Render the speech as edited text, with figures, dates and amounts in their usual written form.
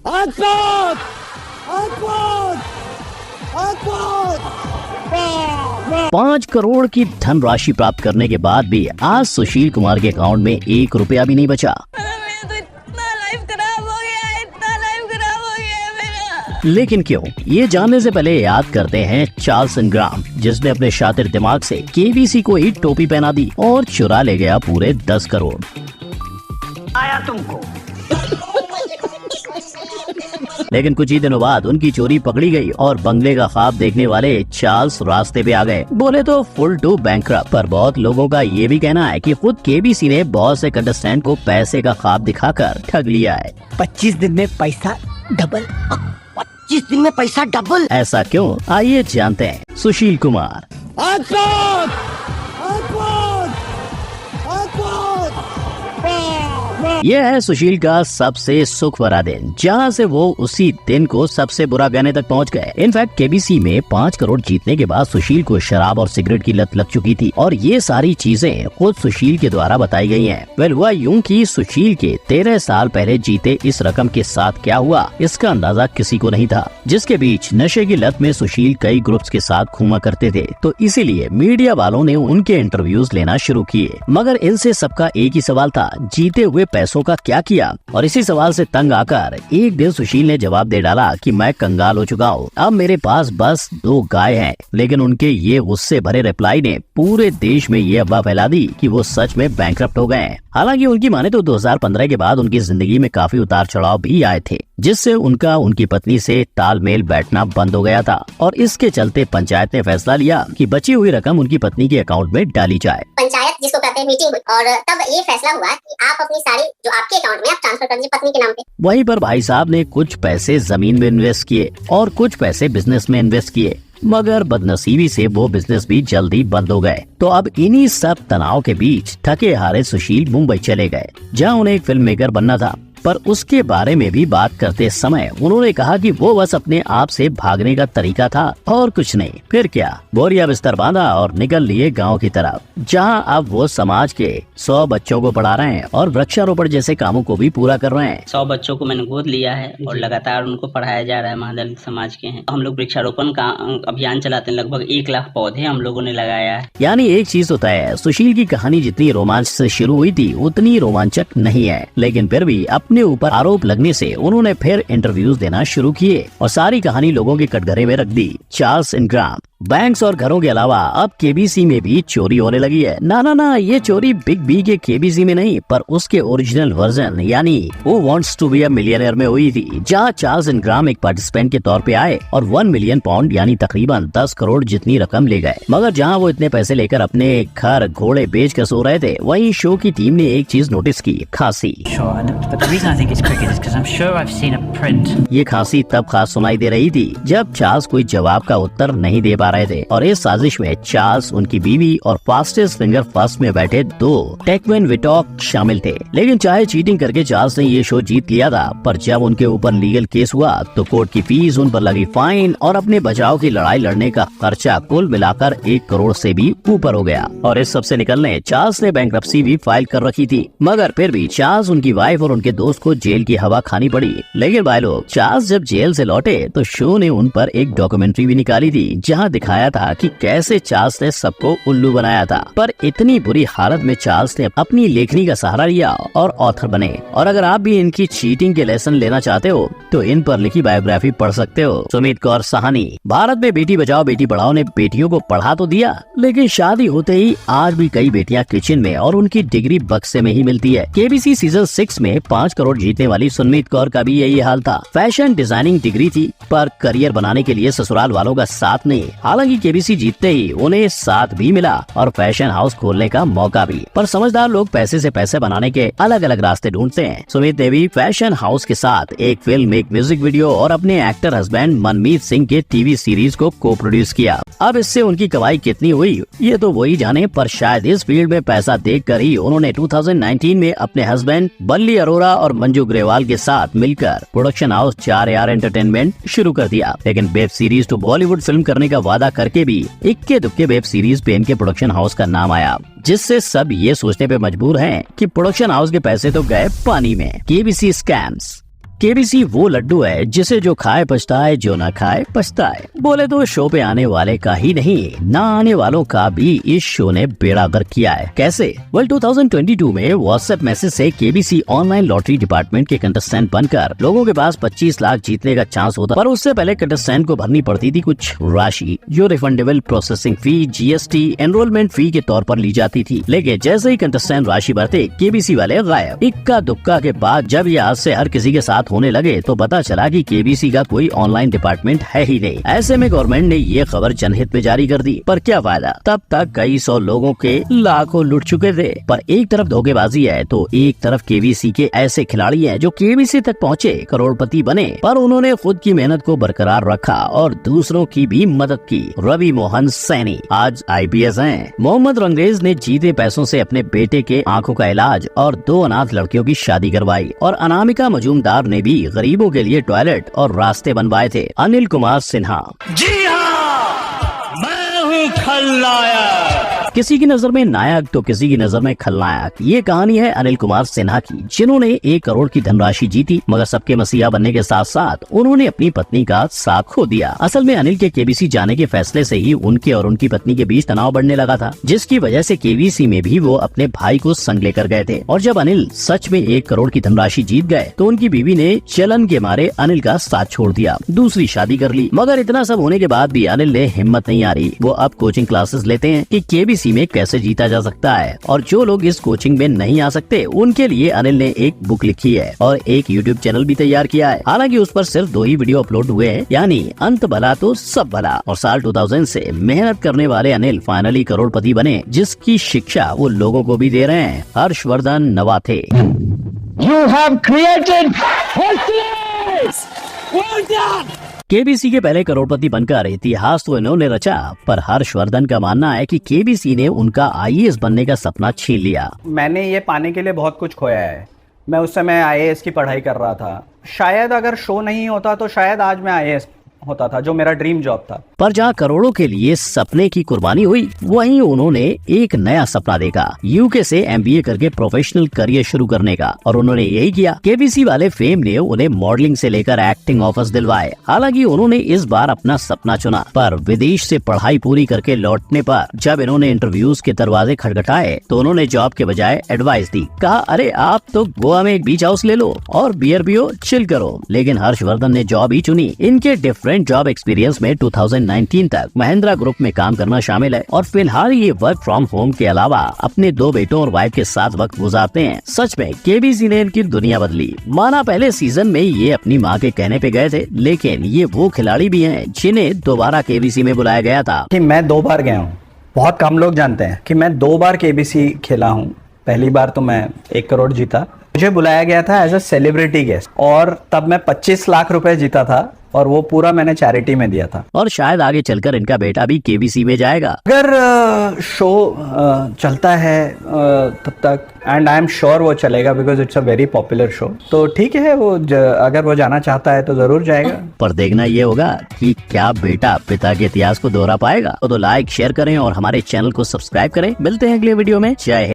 अद्भुत, अद्भुत, अद्भुत। 5 करोड़ की धनराशि प्राप्त करने के बाद भी आज सुशील कुमार के अकाउंट में 1 रुपया भी नहीं बचा। लेकिन क्यों, ये जानने से पहले याद करते हैं चार्ल्स इनग्राम, जिसने अपने शातिर दिमाग से केबीसी को ही टोपी पहना दी और चुरा ले गया पूरे 10 करोड़। आया तुमको। लेकिन कुछ ही दिनों बाद उनकी चोरी पकड़ी गई और बंगले का ख्वाब देखने वाले चार्ल्स रास्ते पे आ गए। बोले तो फुल टू बैंकरप्ट। पर बहुत लोगों का ये भी कहना है कि खुद केबीसी ने बहुत से कंटेस्टेंट को पैसे का ख्वाब दिखाकर ठग लिया है। 25 दिन में पैसा डबल। 25 दिन में पैसा डबल। ऐसा क्यों, आइए जानते हैं। सुशील कुमार। अद्भुत, अद्भुत, अद्भुत। यह है सुशील का सबसे सुख भरा दिन, जहां से वो उसी दिन को सबसे बुरा कहने तक पहुंच गए। इनफैक्ट केबीसी में 5 करोड़ जीतने के बाद सुशील को शराब और सिगरेट की लत लग चुकी थी और ये सारी चीजें खुद सुशील के द्वारा बताई गई हैं। वेल, हुआ यूं कि सुशील के 13 साल पहले जीते इस रकम के साथ क्या हुआ, इसका अंदाजा किसी को नहीं था। जिसके बीच नशे की लत में सुशील कई ग्रुप्स के साथ घूमा करते थे, तो इसीलिए मीडिया वालों ने उनके इंटरव्यूज लेना शुरू किए। मगर इनसे सबका एक ही सवाल था, जीते हुए पैसों का क्या किया। और इसी सवाल से तंग आकर एक दिन सुशील ने जवाब दे डाला कि मैं कंगाल हो चुका हूँ, अब मेरे पास बस 2 गाय हैं। लेकिन उनके ये गुस्से भरे रिप्लाई ने पूरे देश में ये अफवाह फैला दी कि वो सच में बैंकरप्ट हो गए हैं। हालांकि उनकी माने तो 2015 के बाद उनकी जिंदगी में काफी उतार चढ़ाव भी आए थे, जिससे उनका उनकी पत्नी से तालमेल बैठना बंद हो गया था और इसके चलते पंचायत ने फैसला लिया कि बची हुई रकम उनकी पत्नी के अकाउंट में डाली जाए। पंचायत जिसको कहते हैं मीटिंग हुई और तब ये फैसला हुआ कि आप अपनी सारी जो आपके अकाउंट में आप ट्रांसफर कर दीजिए पत्नी के नाम पे। वहीं पर भाई साहब ने कुछ पैसे जमीन में इन्वेस्ट किए और कुछ पैसे बिजनेस में इन्वेस्ट किए, मगर बदनसीबी से वो बिजनेस भी जल्दी बंद हो गए। तो अब इन्हीं सब तनाव के बीच थके हारे सुशील मुंबई चले गए, जहां उन्हें एक फिल्म मेकर बनना था। पर उसके बारे में भी बात करते समय उन्होंने कहा कि वो बस अपने आप से भागने का तरीका था और कुछ नहीं। फिर क्या, बोरिया बिस्तर बांधा और निकल लिए गांव की तरफ, जहां अब वो समाज के 100 बच्चों को पढ़ा रहे हैं और वृक्षारोपण जैसे कामों को भी पूरा कर रहे हैं। 100 बच्चों को मैंने गोद लिया है और लगातार उनको पढ़ाया जा रहा है। महादलित समाज के हैं, हम लोग वृक्षारोपण का अभियान चलाते हैं। लगभग 1 लाख पौधे हम लोगों ने लगाया है। यानी एक चीज होता है, सुशील की कहानी जितनी रोमांच से शुरू हुई थी उतनी रोमांचक नहीं है, लेकिन फिर भी अपने ऊपर आरोप लगने से उन्होंने फिर इंटरव्यूज देना शुरू किए और सारी कहानी लोगों के कटघरे में रख दी। Charles Ingram. बैंक्स और घरों के अलावा अब केबीसी में भी चोरी होने लगी है। ना, ये चोरी बिग बी के केबीसी में नहीं, पर उसके ओरिजिनल वर्जन यानी Who Wants to be a Millionaire में हुई थी, जहां चार्ल्स इनग्राम एक पार्टिसिपेंट के तौर पे आए और 1 मिलियन पाउंड यानी तकरीबन 10 करोड़ जितनी रकम ले गए। मगर जहां वो इतने पैसे लेकर अपने घर घोड़े बेच कर सो रहे थे, वहीं शो की टीम ने एक चीज नोटिस की, खांसी। ये खांसी तब खास सुनाई दे रही थी जब चार्ल्स कोई जवाब का उत्तर नहीं दे पा रहे थे और इस साजिश में चार्ल्स, उनकी बीवी और फास्टेस्ट फिंगर फर्स्ट में बैठे 2 टेकवेन विटॉक शामिल थे। लेकिन चाहे चीटिंग करके चार्ल्स ने ये शो जीत लिया था, पर जब उनके ऊपर लीगल केस हुआ तो कोर्ट की फीस, उन पर लगी फाइन और अपने बचाव की लड़ाई लड़ने का खर्चा कुल मिलाकर 1 करोड़ से भी ऊपर हो गया। और इस सब से निकलने चार्ल्स ने बैंकरप्सी भी फाइल कर रखी थी, मगर फिर भी चार्ल्स, उनकी वाइफ और उनके दोस्त को जेल की हवा खानी पड़ी। लेकिन भाई लोग, चार्ल्स जब जेल से लौटे तो शो ने उन पर एक डॉक्यूमेंट्री भी निकाली थी, जहां दिखाया था कि कैसे चार्ल्स ने सबको उल्लू बनाया था। पर इतनी बुरी हालत में चार्ल्स ने अपनी लेखनी का सहारा लिया और ऑथर बने। और अगर आप भी इनकी चीटिंग के लेसन लेना चाहते हो तो इन पर लिखी बायोग्राफी पढ़ सकते हो। सुमित कौर साहनी। भारत में बेटी बचाओ बेटी पढ़ाओ ने बेटियों को पढ़ा तो दिया, लेकिन शादी होते ही आज भी कई बेटियां किचन में और उनकी डिग्री बक्से में ही मिलती है। केबीसी सीजन 6 में 5 करोड़ जीतने वाली सुमित कौर का भी यही हाल था। फैशन डिजाइनिंग डिग्री थी, पर करियर बनाने के लिए ससुराल वालों का साथ नहीं। हालांकि केबीसी जीतते ही उन्हें साथ भी मिला और फैशन हाउस खोलने का मौका भी। पर समझदार लोग पैसे से पैसे बनाने के अलग अलग रास्ते ढूंढते हैं। सुमित ने भी फैशन हाउस के साथ एक फिल्म, एक म्यूजिक वीडियो और अपने एक्टर हस्बैंड मनमीत सिंह के टीवी सीरीज को को प्रोड्यूस किया। अब इससे उनकी कमाई कितनी हुई ये तो वही जाने, पर शायद इस फील्ड में पैसा देखकर ही उन्होंने 2019 में अपने हस्बैंड बल्ली अरोरा और मंजू ग्रेवाल के साथ मिलकर प्रोडक्शन हाउस 4AR एंटरटेनमेंट शुरू कर दिया। लेकिन web series to Bollywood film करने का वादा करके भी इक्के दुक्के वेब सीरीज पे इनके प्रोडक्शन हाउस का नाम आया, जिससे सब ये सोचने पे मजबूर हैं कि प्रोडक्शन हाउस के पैसे तो गए पानी में। KBC scams. केबीसी वो लड्डू है जिसे जो खाए पछताए, जो ना खाए पछताए। बोले तो शो पे आने वाले का ही नहीं, ना आने वालों का भी इस शो ने बेड़ा गर्क किया है। कैसे? 2022 में व्हाट्सएप मैसेज से केबीसी ऑनलाइन लॉटरी डिपार्टमेंट के कंटेस्टेंट बनकर लोगों के पास 25 लाख जीतने का चांस होता, पर उससे पहले कंटेस्टेंट को भरनी पड़ती थी कुछ राशि जो refundable processing fee, GST, enrolment fee के तौर पर ली जाती थी। लेकिन जैसे ही कंटेस्टेंट राशि भरते, केबीसी वाले गायब। इक्का दुक्का के बाद जब ये आज से हर किसी के साथ होने लगे तो पता चला कि केबीसी का कोई ऑनलाइन डिपार्टमेंट है ही नहीं। ऐसे में गवर्नमेंट ने ये खबर जनहित में जारी कर दी, पर क्या फायदा? तब तक कई सौ लोगों के लाखों लुट चुके थे। पर एक तरफ धोखेबाजी है तो एक तरफ केबीसी के ऐसे खिलाड़ी हैं जो केबीसी तक पहुँचे, करोड़पति बने, पर उन्होंने खुद की मेहनत को बरकरार रखा और दूसरों की भी मदद की। रवि मोहन सैनी आज IPS हैं। मोहम्मद रंगरेज ने जीते पैसों से अपने बेटे के आंखों का इलाज और 2 अनाथ लड़कियों की शादी करवाई, और अनामिका मजूमदार ने भी गरीबों के लिए टॉयलेट और रास्ते बनवाए थे। अनिल कुमार सिन्हा जी हाँ, मैं हूँ खलनायक। किसी की नजर में नायक तो किसी की नजर में खलनायक। ये कहानी है अनिल कुमार सिन्हा की, जिन्होंने 1 करोड़ की धनराशि जीती, मगर सबके मसीहा बनने के साथ साथ उन्होंने अपनी पत्नी का साथ खो दिया। असल में अनिल के केबीसी जाने के फैसले से ही उनके और उनकी पत्नी के बीच तनाव बढ़ने लगा था, जिसकी वजह से केबीसी में भी वो अपने भाई को संग लेकर गए थे। और जब अनिल सच में 1 करोड़ की धनराशि जीत गए तो उनकी बीवी ने चलन के मारे अनिल का साथ छोड़ दिया, दूसरी शादी कर ली। मगर इतना सब होने के बाद भी अनिल ने हिम्मत नहीं हारी। वो अब कोचिंग क्लासेस लेते हैं कि केबीसी में कैसे जीता जा सकता है, और जो लोग इस कोचिंग में नहीं आ सकते उनके लिए अनिल ने एक बुक लिखी है और एक यूट्यूब चैनल भी तैयार किया है। हालांकि उस पर सिर्फ 2 ही वीडियो अपलोड हुए हैं, यानी अंत भला तो सब भला। और साल 2000 से मेहनत करने वाले अनिल फाइनली करोड़पति बने, जिसकी शिक्षा वो लोगों को भी दे रहे हैं। Harshvardhan Navathe. You have created history. Well done. KBC के पहले करोड़पति बनकर इतिहास तो इन्होंने रचा, पर हर्षवर्धन का मानना है कि केबीसी ने उनका IAS बनने का सपना छीन लिया। मैंने ये पाने के लिए बहुत कुछ खोया है। मैं उस समय IAS की पढ़ाई कर रहा था। शायद अगर शो नहीं होता तो शायद आज मैं IAS होता था, जो मेरा ड्रीम जॉब था। पर जहाँ करोड़ों के लिए सपने की कुर्बानी हुई, वहीं उन्होंने एक नया सपना देखा, UK से MBA करके प्रोफेशनल करियर शुरू करने का, और उन्होंने यही किया। केबीसी वाले फेम ने उन्हें मॉडलिंग से लेकर एक्टिंग ऑफर्स दिलवाए। हालांकि उन्होंने इस बार अपना सपना चुना, पर विदेश से पढ़ाई पूरी करके लौटने पर जब इन्होंने इंटरव्यूज के दरवाजे खटखटाए तो उन्होंने जॉब के बजाय एडवाइस दी। कहा, अरे आप तो गोवा में एक बीच हाउस ले लो और बियर पियो, चिल करो। लेकिन हर्षवर्धन ने जॉब ही चुनी। इनके डिफरेंट जॉब एक्सपीरियंस में 2019 तक महिंद्रा ग्रुप में काम करना शामिल है, और फिलहाल ये वर्क फ्रॉम होम के अलावा अपने 2 बेटों और वाइफ के साथ वक्त गुजारते हैं। सच में केबीसी ने इनकी दुनिया बदली। माना पहले सीजन में ये अपनी माँ के कहने पे गए थे, लेकिन ये वो खिलाड़ी भी हैं जिन्हें दोबारा केबीसी में बुलाया गया था। कि मैं 2 बार गया हूँ। बहुत कम लोग जानते हैं कि मैं 2 बार केबीसी खेला हूँ। पहली बार तो मैं 1 करोड़ जीता। मुझे बुलाया गया था एज अ सेलिब्रिटी गेस्ट, और तब मैं 25 लाख रुपए जीता था, और वो पूरा मैंने चैरिटी में दिया था। और शायद आगे चलकर इनका बेटा भी केबीसी में जाएगा। अगर शो चलता है तब तक, एंड आई एम श्योर वो चलेगा because it's a very popular show, तो ठीक है, वो अगर वो जाना चाहता है तो जरूर जाएगा। पर देखना ये होगा कि क्या बेटा पिता के इतिहास को दोहरा पाएगा। तो लाइक शेयर करें और हमारे चैनल को सब्सक्राइब करें। मिलते हैं अगले वीडियो में। जय हिंद।